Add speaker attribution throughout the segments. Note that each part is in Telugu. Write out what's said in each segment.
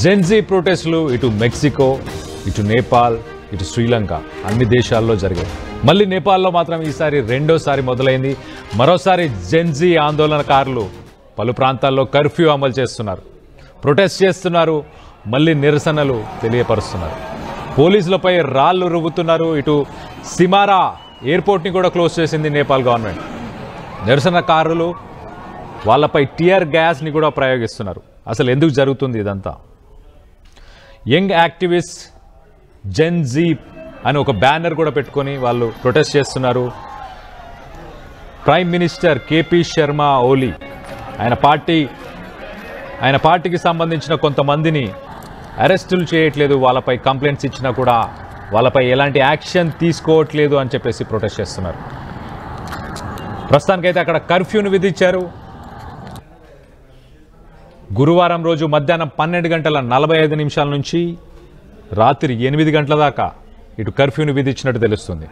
Speaker 1: జెన్జీ ప్రొటెస్టులు ఇటు మెక్సికో, ఇటు నేపాల్, ఇటు శ్రీలంక అన్ని దేశాల్లో జరిగాయి. మళ్ళీ నేపాల్లో మాత్రం ఈసారి రెండోసారి మొదలైంది. మరోసారి జెన్జీ ఆందోళనకారులు పలు ప్రాంతాల్లో కర్ఫ్యూ అమలు చేస్తున్నారు, ప్రొటెస్ట్ చేస్తున్నారు, మళ్ళీ నిరసనలు తెలియపరుస్తున్నారు. పోలీసులపై రాళ్లు రువ్వుతున్నారు. ఇటు సిమారా ఎయిర్పోర్ట్ని కూడా క్లోజ్ చేసింది నేపాల్ గవర్నమెంట్. నిరసనకారులు వాళ్ళపై టియర్ గ్యాస్ని కూడా ప్రయోగిస్తున్నారు. అసలు ఎందుకు జరుగుతుంది ఇదంతా? యంగ్ యాక్టివిస్ట్ జెన్జీ అని ఒక బ్యానర్ కూడా పెట్టుకొని వాళ్ళు ప్రొటెస్ట్ చేస్తున్నారు. ప్రైమ్ మినిస్టర్ కేపీ శర్మ ఓలీ ఆయన పార్టీకి సంబంధించిన కొంతమందిని అరెస్టులు చేయట్లేదు, వాళ్ళపై కంప్లైంట్స్ ఇచ్చినా కూడా వాళ్ళపై ఎలాంటి యాక్షన్ తీసుకోవట్లేదు అని చెప్పేసి ప్రొటెస్ట్ చేస్తున్నారు. ప్రస్తుతానికైతే అక్కడ కర్ఫ్యూను విధించారు. గురువారం రోజు మధ్యాహ్నం 12:45 నుంచి రాత్రి 8 గంటల దాకా ఇటు కర్ఫ్యూను విధించినట్టు తెలుస్తుంది.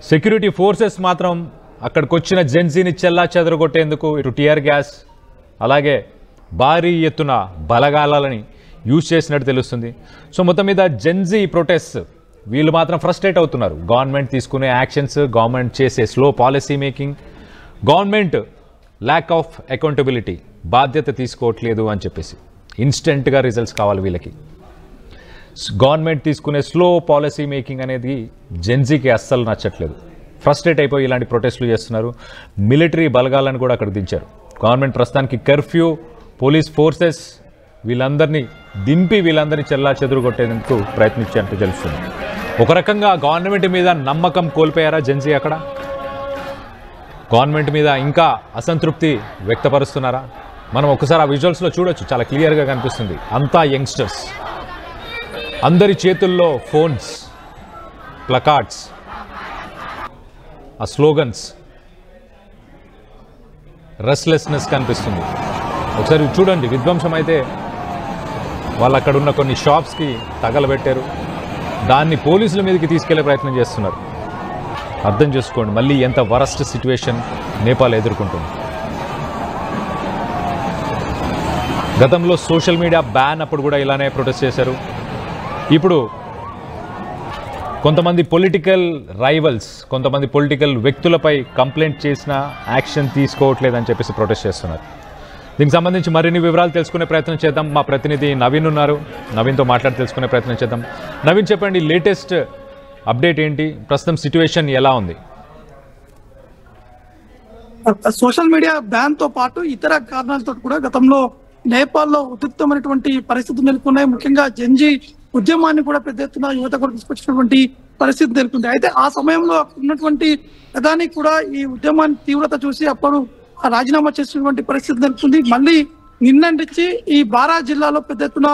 Speaker 1: సెక్యూరిటీ ఫోర్సెస్ మాత్రం అక్కడికి వచ్చిన జెన్జీని చెల్లా చెదరగొట్టేందుకు ఇటు టియర్ గ్యాస్ అలాగే భారీ ఎత్తున బలగాలని యూజ్ చేసినట్టు తెలుస్తుంది. సో మొత్తం మీద జెన్జీ ప్రొటెస్ట్ వీళ్ళు మాత్రం ఫ్రస్ట్రేట్ అవుతున్నారు. గవర్నమెంట్ తీసుకునే యాక్షన్స్, గవర్నమెంట్ చేసే slow policy making, government lack of accountability, బాధ్యత తీసుకోవట్లేదు అని చెప్పేసి ఇన్స్టెంట్గా రిజల్ట్స్ కావాలి వీళ్ళకి. గవర్నమెంట్ తీసుకునే స్లో పాలసీ మేకింగ్ అనేది జెన్జీకి అస్సలు నచ్చట్లేదు. ఫ్రస్ట్రేట్ అయిపోయి ఇలాంటి ప్రొటెస్టులు చేస్తున్నారు. మిలిటరీ బలగాలను కూడా అక్కడ దించారు. గవర్నమెంట్ ప్రస్తుతానికి కర్ఫ్యూ, పోలీస్ ఫోర్సెస్ వీళ్ళందరినీ దింపి వీళ్ళందరినీ చెల్లా చెదురుగొట్టేందుకు ప్రయత్నించినట్టు తెలుస్తుంది. ఒక రకంగా గవర్నమెంట్ మీద నమ్మకం కోల్పోయారా జెన్జీ? అక్కడ గవర్నమెంట్ మీద ఇంకా అసంతృప్తి వ్యక్తపరుస్తున్నారా? మనం ఒకసారి ఆ విజువల్స్లో చూడొచ్చు, చాలా క్లియర్గా కనిపిస్తుంది. అంతా యంగ్స్టర్స్, అందరి చేతుల్లో ఫోన్స్, ప్లకార్డ్స్, ఆ స్లోగన్స్, రెస్ట్లెస్నెస్ కనిపిస్తుంది. ఒకసారి చూడండి, విధ్వంసం అయితే వాళ్ళు అక్కడ ఉన్న కొన్ని షాప్స్కి తగలబెట్టారు. దాన్ని పోలీసుల మీదకి తీసుకెళ్లే ప్రయత్నం చేస్తున్నారు. అర్థం చేసుకోండి మళ్ళీ ఎంత వరస్ట్ సిచ్యువేషన్ నేపాల్ ఎదుర్కొంటుంది. గతంలో సోషల్ మీడియా బ్యాన్ అప్పుడు కూడా ఇలానే ప్రొటెస్ట్ చేశారు. ఇప్పుడు కొంతమంది పొలిటికల్ రైవల్స్, కొంతమంది పొలిటికల్ వ్యక్తులపై కంప్లైంట్ చేసినా యాక్షన్ తీసుకోవట్లేదని చెప్పేసి ప్రొటెస్ట్ చేస్తున్నారు. దీనికి సంబంధించి మరిన్ని వివరాలు తెలుసుకునే ప్రయత్నం చేద్దాం. మా ప్రతినిధి నవీన్ ఉన్నారు, నవీన్తో మాట్లాడి తెలుసుకునే ప్రయత్నం చేద్దాం. నవీన్, చెప్పండి, లేటెస్ట్ అప్డేట్ ఏంటి? ప్రస్తుతం సిచ్యువేషన్ ఎలా ఉంది?
Speaker 2: సోషల్ మీడియా బ్యాన్ తో పాటు ఇతర కారణాలతో కూడా గతంలో నేపాల్లో ఉద్రిక్తమైనటువంటి పరిస్థితులు నెలకొన్నాయి. ముఖ్యంగా జెన్జీ ఉద్యమాన్ని కూడా పెద్ద ఎత్తున యువత కూడా తీసుకొచ్చినటువంటి పరిస్థితి నెలకొంది. అయితే ఆ సమయంలో ఉన్నటువంటి ప్రధాని కూడా ఈ ఉద్యమాన్ని తీవ్రత చూసి అప్పుడు రాజీనామా చేసినటువంటి పరిస్థితి నెలకొంది. మళ్ళీ నిన్నటించి ఈ బారా జిల్లాలో పెద్ద ఎత్తున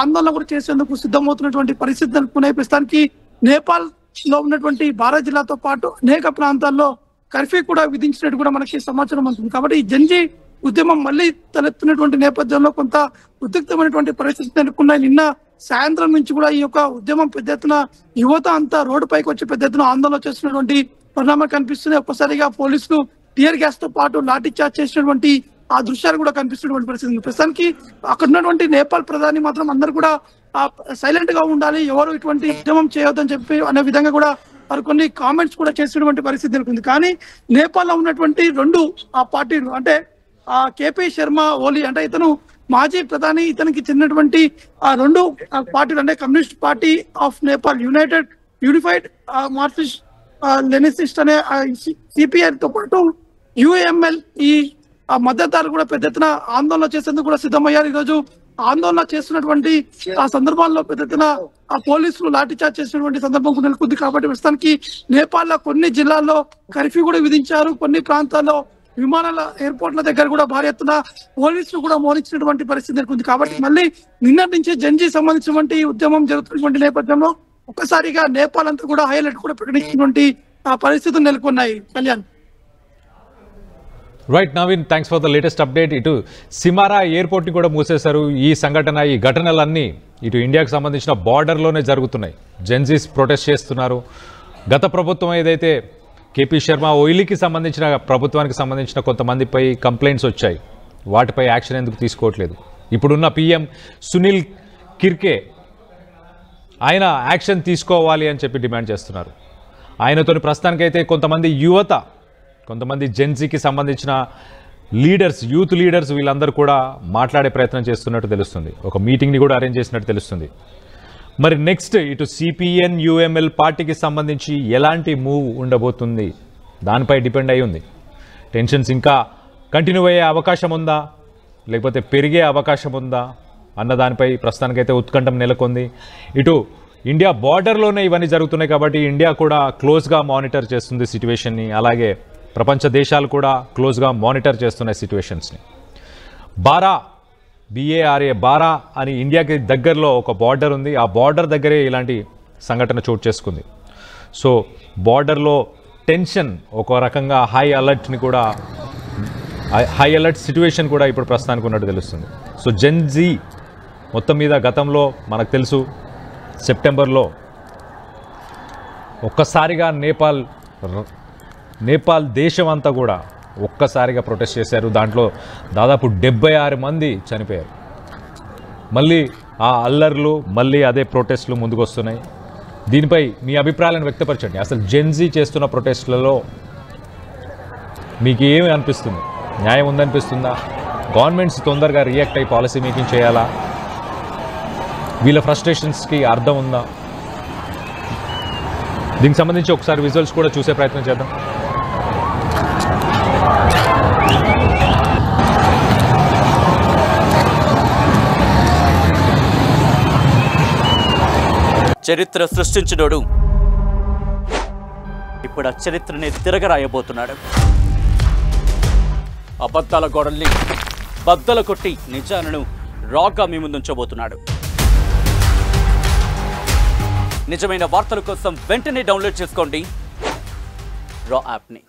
Speaker 2: ఆందోళన కూడా చేసేందుకు సిద్ధమవుతున్నటువంటి పరిస్థితి నెలకొన్నాయి. ప్రస్తుతానికి నేపాల్ లో ఉన్నటువంటి బారా జిల్లాతో పాటు అనేక ప్రాంతాల్లో కర్ఫ్యూ కూడా విధించినట్టు కూడా మనకి సమాచారం అందుతుంది. కాబట్టి ఈ జెన్జీ ఉద్యమం మళ్ళీ తలెత్తున్నటువంటి నేపథ్యంలో కొంత ఉద్రిక్తమైనటువంటి పరిస్థితి నెలకొన్నాయి. నిన్న సాయంత్రం నుంచి కూడా ఈ యొక్క ఉద్యమం పెద్ద ఎత్తున యువత అంతా రోడ్డు పైకి వచ్చి పెద్ద ఎత్తున ఆందోళన చేస్తున్నటువంటి పరిణామాలు కనిపిస్తున్నాయి. ఒక్కసారిగా పోలీసులు టియర్ గ్యాస్ తో పాటు లాఠీ చార్జ్ చేసినటువంటి ఆ దృశ్యాలు కూడా కనిపిస్తున్నటువంటి పరిస్థితి. ప్రస్తుతానికి అక్కడ ఉన్నటువంటి నేపాల్ ప్రధాని మాత్రం అందరూ కూడా సైలెంట్ గా ఉండాలి, ఎవరు ఇటువంటి ఉద్యమం చేయొద్దని చెప్పి అనే విధంగా కూడా వారు కొన్ని కామెంట్స్ కూడా చేసినటువంటి పరిస్థితి నెలకొంది. కానీ నేపాల్లో ఉన్నటువంటి రెండు పార్టీలు, అంటే కేపీ శర్మ ఓలీ, అంటే ఇతను మాజీ ప్రధాని, ఇతనికి చెందినటువంటి రెండు పార్టీలు, అంటే communist party of Nepal, unified Marxist Leninist అనే సిపిఐ తో పాటు యుఎంఎల్, ఈ మద్దతుదారులు కూడా పెద్ద ఎత్తున ఆందోళన చేసేందుకు కూడా సిద్ధమయ్యారు. ఈ రోజు ఆందోళన చేస్తున్నటువంటి ఆ సందర్భాల్లో పెద్ద ఎత్తున పోలీసులు లాఠీచార్జ్ చేసినటువంటి సందర్భం నెలకొంది. కాబట్టి ప్రస్తుతానికి నేపాల్ కొన్ని జిల్లాల్లో కర్ఫ్యూ కూడా విధించారు. కొన్ని ప్రాంతాల్లో విమానాల ఎయిర్పోర్ట్ల దగ్గర కూడా భారీ ఎత్తున పోలీసులు కూడా మోహరించినటువంటి పరిస్థితి నెలకొంది. కాబట్టి మళ్ళీ నిన్నటి నుంచి జెన్జీ సంబంధించినటువంటి ఉద్యమం జరుగుతున్నటువంటి నేపథ్యంలో ఒక్కసారిగా నేపాల్ అంతా కూడా హైలైట్ కూడా ప్రకటించినటువంటి పరిస్థితులు నెలకొన్నాయి. Kalyan.
Speaker 1: Right Naveen, thanks for the latest update. ఇటు సిమారా ఎయిర్పోర్ట్ని కూడా మూసేశారు. ఈ ఘటనలన్నీ ఇటు ఇండియాకు సంబంధించిన బార్డర్లోనే జరుగుతున్నాయి. జెన్జీస్ ప్రొటెస్ట్ చేస్తున్నారు. గత ప్రభుత్వం ఏదైతే కేపీ శర్మ ఓయిలీకి సంబంధించిన ప్రభుత్వానికి సంబంధించిన కొంతమందిపై కంప్లైంట్స్ వచ్చాయి, వాటిపై యాక్షన్ ఎందుకు తీసుకోవట్లేదు? ఇప్పుడున్న పీఎం సునీల్ కిర్కే ఆయన యాక్షన్ తీసుకోవాలి అని చెప్పి డిమాండ్ చేస్తున్నారు. ఆయనతో ప్రస్తుతానికైతే కొంతమంది యువత, కొంతమంది జెన్జీకి సంబంధించిన లీడర్స్, యూత్ లీడర్స్ వీళ్ళందరూ కూడా మాట్లాడే ప్రయత్నం చేస్తున్నట్టు తెలుస్తుంది. ఒక మీటింగ్ని కూడా అరేంజ్ చేసినట్టు తెలుస్తుంది. మరి నెక్స్ట్ ఇటు సిపిఎన్ యుఎంఎల్ పార్టీకి సంబంధించి ఎలాంటి మూవ్ ఉండబోతుంది దానిపై డిపెండ్ అయి ఉంది. టెన్షన్స్ ఇంకా కంటిన్యూ అయ్యే అవకాశం ఉందా, లేకపోతే పెరిగే అవకాశం ఉందా అన్న దానిపై ప్రస్తుతానికైతే ఉత్కంఠం నెలకొంది. ఇటు ఇండియా బార్డర్లోనే ఇవన్నీ జరుగుతున్నాయి కాబట్టి ఇండియా కూడా క్లోజ్గా మానిటర్ చేస్తుంది సిట్యువేషన్ని. అలాగే ప్రపంచ దేశాలు కూడా క్లోజ్గా మానిటర్ చేస్తున్నాయి సిట్యువేషన్స్ని. బారా, BARA బారా అని ఇండియాకి దగ్గరలో ఒక బార్డర్ ఉంది. ఆ బార్డర్ దగ్గరే ఇలాంటి సంఘటన చోటు చేసుకుంది. సో బార్డర్లో టెన్షన్, ఒక రకంగా హై అలర్ట్ సిట్యువేషన్ కూడా ఇప్పుడు ప్రస్తుతానికి ఉన్నట్టు తెలుస్తుంది. సో జెన్జీ మొత్తం మీద గతంలో మనకు తెలుసు సెప్టెంబర్లో ఒక్కసారిగా నేపాల్ దేశం అంతా కూడా ఒక్కసారిగా ప్రొటెస్ట్ చేశారు. దాంట్లో దాదాపు 76 మంది చనిపోయారు. మళ్ళీ ఆ అల్లర్లు, మళ్ళీ అదే ప్రొటెస్టులు ముందుకు వస్తున్నాయి. దీనిపై మీ అభిప్రాయాలను వ్యక్తపరచండి. అసలు జెన్జీ చేస్తున్న ప్రొటెస్టులలో మీకు ఏమి అనిపిస్తుంది? న్యాయం ఉందనిపిస్తుందా? గవర్నమెంట్స్ తొందరగా రియాక్ట్ అయ్యి పాలసీ మేకింగ్ చేయాలా? వీళ్ళ ఫ్రస్ట్రేషన్స్కి అర్థం ఉందా? దీనికి సంబంధించి ఒకసారి విజువల్స్ కూడా చూసే ప్రయత్నం చేద్దాం.
Speaker 3: చరిత్ర సృష్టించినోడు ఇప్పుడు ఆ చరిత్రని తిరగరాయబోతున్నాడు. అబద్ధాల గోడల్ని బద్దలు కొట్టి నిజాలను రాగా మీ ముందుంచబోతున్నాడు. నిజమైన వార్తల కోసం వెంటనే డౌన్లోడ్ చేసుకోండి రా యాప్ని.